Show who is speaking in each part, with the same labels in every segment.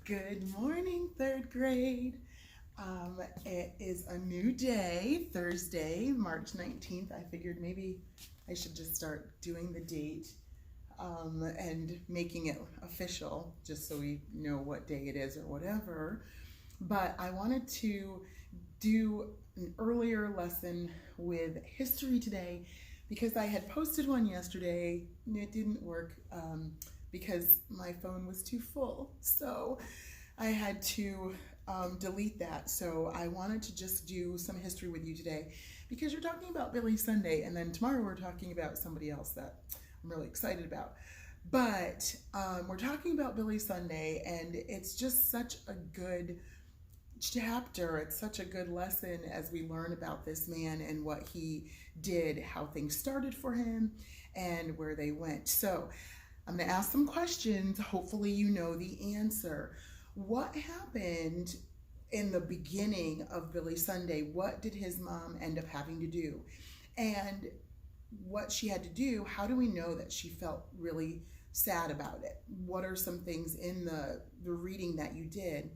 Speaker 1: Good morning, third grade. It is a new day, Thursday, March 19th. I figured maybe I should just start doing the date and making it official just so we know what day it is or whatever. But I wanted to do an earlier lesson with history today because I had posted one yesterday and it didn't work because my phone was too full. So I had to delete that. So I wanted to just do some history with you today because you're talking about Billy Sunday, and then tomorrow we're talking about somebody else that I'm really excited about. But we're talking about Billy Sunday, and it's just such a good chapter. It's such a good lesson as we learn about this man and what he did, how things started for him, and where they went. So I'm going to ask some questions. Hopefully you know the answer. What happened in the beginning of Billy Sunday? What did his mom end up having to do? And what she had to do, how do we know that she felt really sad about it? What are some things in the reading that you did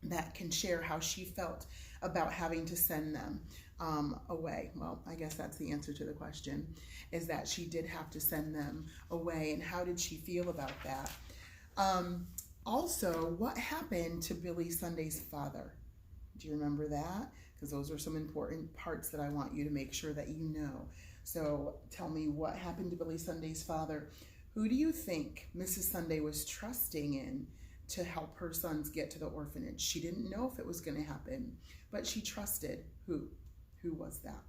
Speaker 1: that can share how she felt about having to send them away? Well, I guess that's the answer to the question, is that she did have to send them away. And how did she feel about that? Also, what happened to Billy Sunday's father? Do you remember that? Because those are some important parts that I want you to make sure that you know. So tell me, what happened to Billy Sunday's father? Who do you think Mrs. Sunday was trusting in to help her sons get to the orphanage? She didn't know if it was going to happen, but she trusted who? Who was that?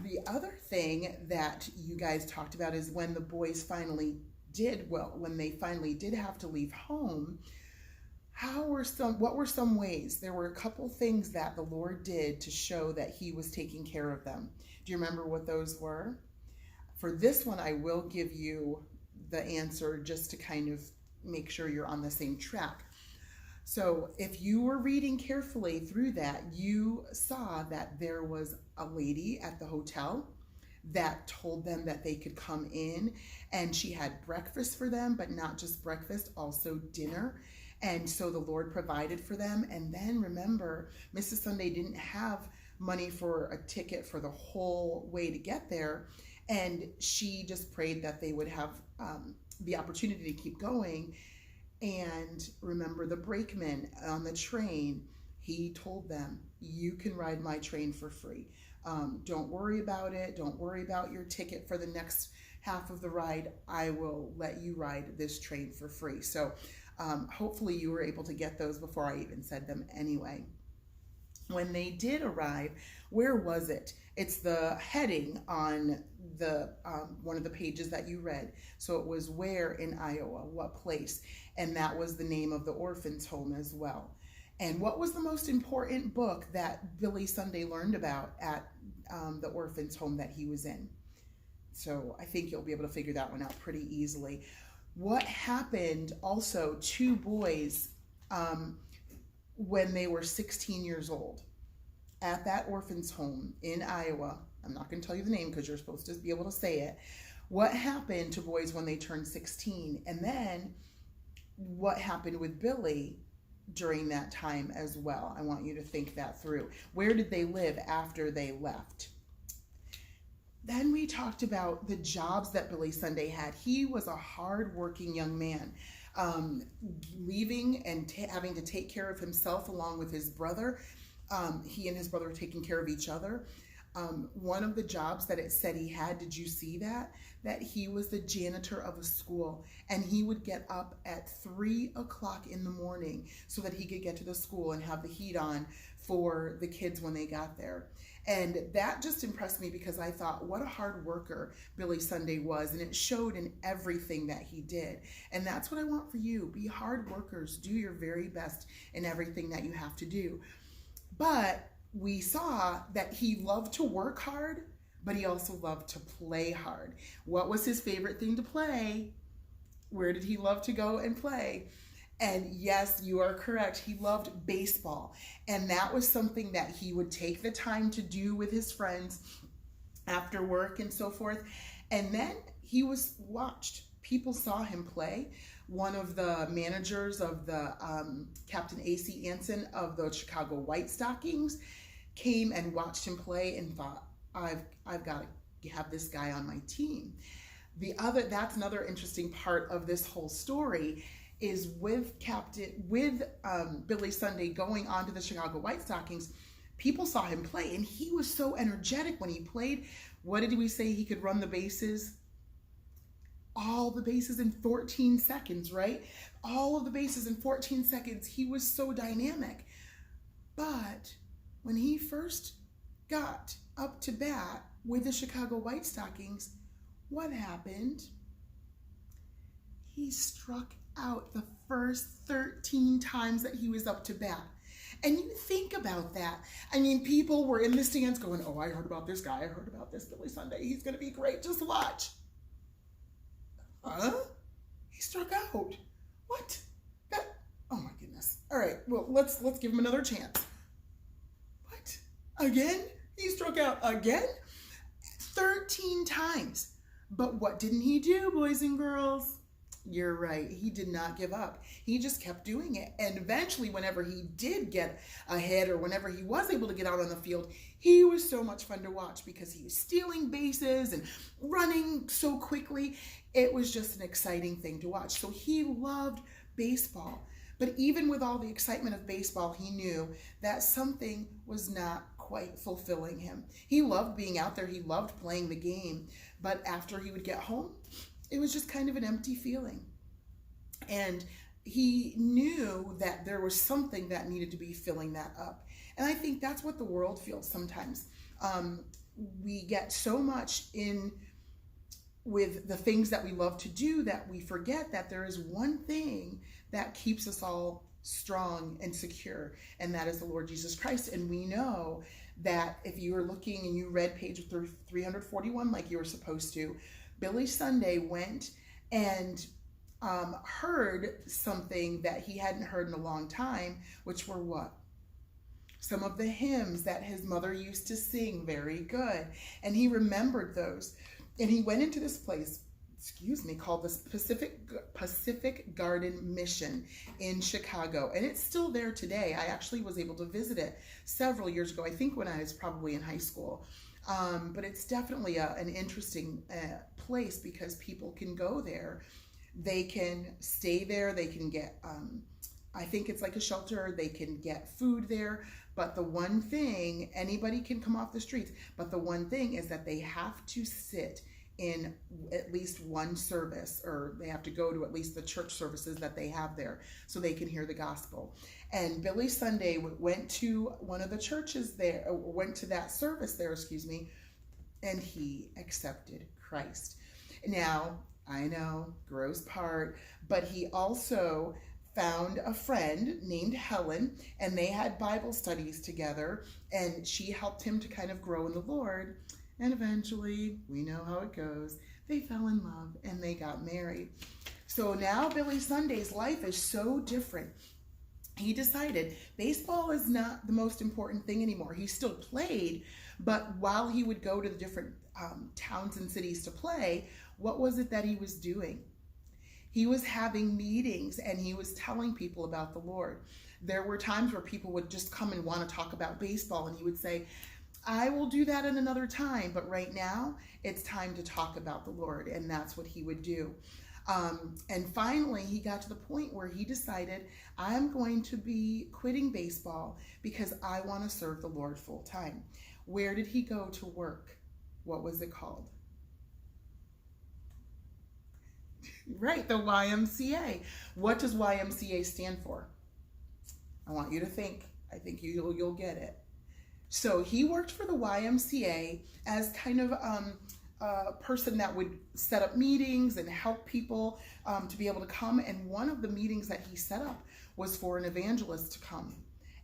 Speaker 1: The other thing that you guys talked about is when the boys when they finally did have to leave home, what were some ways? There were a couple things that the Lord did to show that he was taking care of them. Do you remember what those were? For this one, I will give you the answer just to kind of make sure you're on the same track. So if you were reading carefully through that, you saw that there was a lady at the hotel that told them that they could come in, and she had breakfast for them, but not just breakfast, also dinner. And so the Lord provided for them. And then remember, Mrs. Sunday didn't have money for a ticket for the whole way to get there. And she just prayed that they would have the opportunity to keep going. And remember, the brakeman on the train, he told them, you can ride my train for free. Don't worry about it. Don't worry about your ticket for the next half of the ride. I will let you ride this train for free. So hopefully you were able to get those before I even said them anyway. When they did arrive, where was it? It's the heading on the one of the pages that you read. So it was where in Iowa, what place? And that was the name of the orphan's home as well. And what was the most important book that Billy Sunday learned about at the orphan's home that he was in? So I think you'll be able to figure that one out pretty easily. What happened also to boys when they were 16 years old at that orphan's home in Iowa? I'm not going to tell you the name because you're supposed to be able to say it. What happened to boys when they turned 16? And then what happened with Billy during that time as well? I want you to think that through. Where did they live after they left? Then we talked about the jobs that Billy Sunday had. He was a hard-working young man, leaving and having to take care of himself along with his brother. He and his brother were taking care of each other. One of the jobs that it said he had, did you see that? That he was the janitor of a school, and he would get up at 3 o'clock in the morning so that he could get to the school and have the heat on for the kids when they got there. And that just impressed me because I thought, what a hard worker Billy Sunday was, and it showed in everything that he did. And that's what I want for you. Be hard workers. Do your very best in everything that you have to do. But we saw that he loved to work hard, but he also loved to play hard. What was his favorite thing to play? Where did he love to go and play? And yes, you are correct. He loved baseball. And that was something that he would take the time to do with his friends after work and so forth. And then he was watched. People saw him play. one of the managers of the Captain A.C. Anson of the Chicago White Stockings came and watched him play and thought, I've got to have this guy on my team. That's another interesting part of this whole story is with Billy Sunday going on to the Chicago White Stockings, people saw him play and he was so energetic when he played. What did we say? He could run the bases, all the bases in 14 seconds, right? All of the bases in 14 seconds. He was so dynamic. But when he first got up to bat with the Chicago White Stockings, what happened? He struck out the first 13 times that he was up to bat. And you think about that. I mean, people were in the stands going, oh, I heard about this guy. I heard about this Billy Sunday. He's going to be great. Just watch. Huh? He struck out. What? Oh my goodness. All right. Well, let's give him another chance. What? Again? He struck out again? 13 times. But what didn't he do, boys and girls? You're right. He did not give up. He just kept doing it. And eventually, whenever he did get ahead or whenever he was able to get out on the field, he was so much fun to watch because he was stealing bases and running so quickly. It was just an exciting thing to watch. So he loved baseball. But even with all the excitement of baseball, he knew that something was not quite fulfilling him. He loved being out there. He loved playing the game. But after he would get home, it was just kind of an empty feeling. And he knew that there was something that needed to be filling that up. And I think that's what the world feels sometimes. We get so much in with the things that we love to do that we forget that there is one thing that keeps us all strong and secure, and that is the Lord Jesus Christ. And we know that if you were looking and you read page 341 like you were supposed to, Billy Sunday went and heard something that he hadn't heard in a long time, which were what? Some of the hymns that his mother used to sing, very good. And he remembered those. And he went into this place, called the Pacific Garden Mission in Chicago. And it's still there today. I actually was able to visit it several years ago, I think when I was probably in high school. But it's definitely an interesting place because people can go there. They can stay there. They can get, I think it's like a shelter. They can get food there. But the one thing, anybody can come off the streets, but the one thing is that they have to sit in at least one service, or they have to go to at least the church services that they have there so they can hear the gospel. And Billy Sunday went to one of the churches there, went to that service there, and he accepted Christ. Now, I know, gross part, but he also found a friend named Helen, and they had Bible studies together, and she helped him to kind of grow in the Lord. And eventually, we know how it goes, they fell in love and they got married. So now Billy Sunday's life is so different. He decided baseball is not the most important thing anymore. He still played, but while he would go to the different towns and cities to play, what was it that he was doing? He was having meetings and he was telling people about the Lord. There were times where people would just come and want to talk about baseball, and he would say, I will do that at another time, but right now it's time to talk about the Lord. And that's what he would do. And finally, he got to the point where he decided, I'm going to be quitting baseball because I want to serve the Lord full time. Where did he go to work? What was it called? Right, the YMCA. What does YMCA stand for? I want you to think. I think you'll get it. So he worked for the YMCA as kind of a person that would set up meetings and help people to be able to come. And one of the meetings that he set up was for an evangelist to come.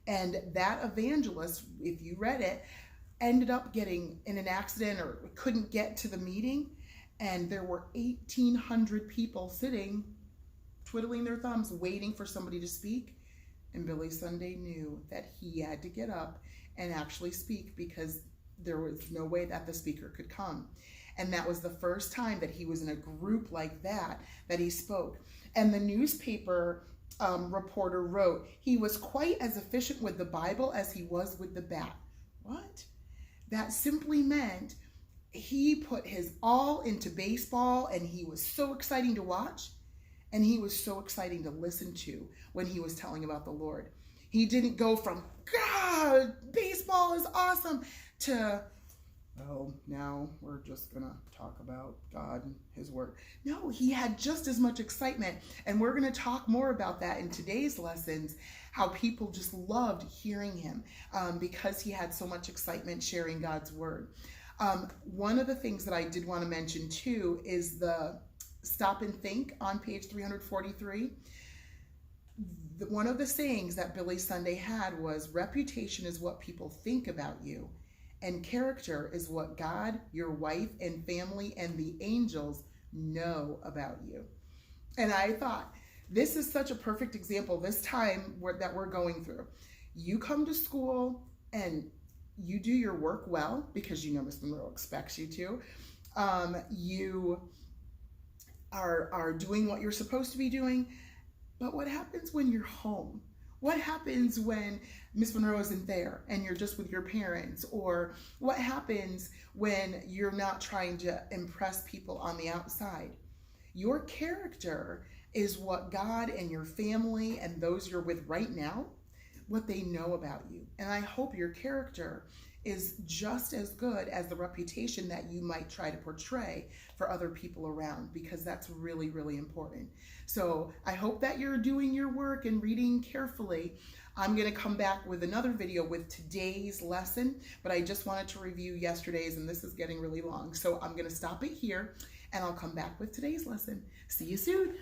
Speaker 1: And that evangelist, if you read it, ended up getting in an accident or couldn't get to the meeting. And there were 1,800 people sitting, twiddling their thumbs, waiting for somebody to speak. And Billy Sunday knew that he had to get up and actually speak because there was no way that the speaker could come. And that was the first time that he was in a group like that he spoke. And the newspaper reporter wrote, he was quite as efficient with the Bible as he was with the bat. What? That simply meant he put his all into baseball, and he was so exciting to watch, and he was so exciting to listen to when he was telling about the Lord. He didn't go from, God, baseball is awesome, to, oh, now we're just going to talk about God and his word. No, he had just as much excitement. And we're going to talk more about that in today's lessons, how people just loved hearing him because he had so much excitement sharing God's word. One of the things that I did want to mention too is the stop and think on page 343. One of the sayings that Billy Sunday had was, reputation is what people think about you, and character is what God, your wife and family, and the angels know about you. And I thought, this is such a perfect example this time that we're going through. You come to school and you do your work well because you know Miss Monroe expects you to. You are doing what you're supposed to be doing. But what happens when you're home? What happens when Miss Monroe isn't there and you're just with your parents? Or what happens when you're not trying to impress people on the outside? Your character is what God and your family and those you're with right now, what they know about you. And I hope your character is just as good as the reputation that you might try to portray for other people around, because that's really, really important. So I hope that you're doing your work and reading carefully. I'm going to come back with another video with today's lesson, but I just wanted to review yesterday's, and this is getting really long. So I'm going to stop it here, and I'll come back with today's lesson. See you soon.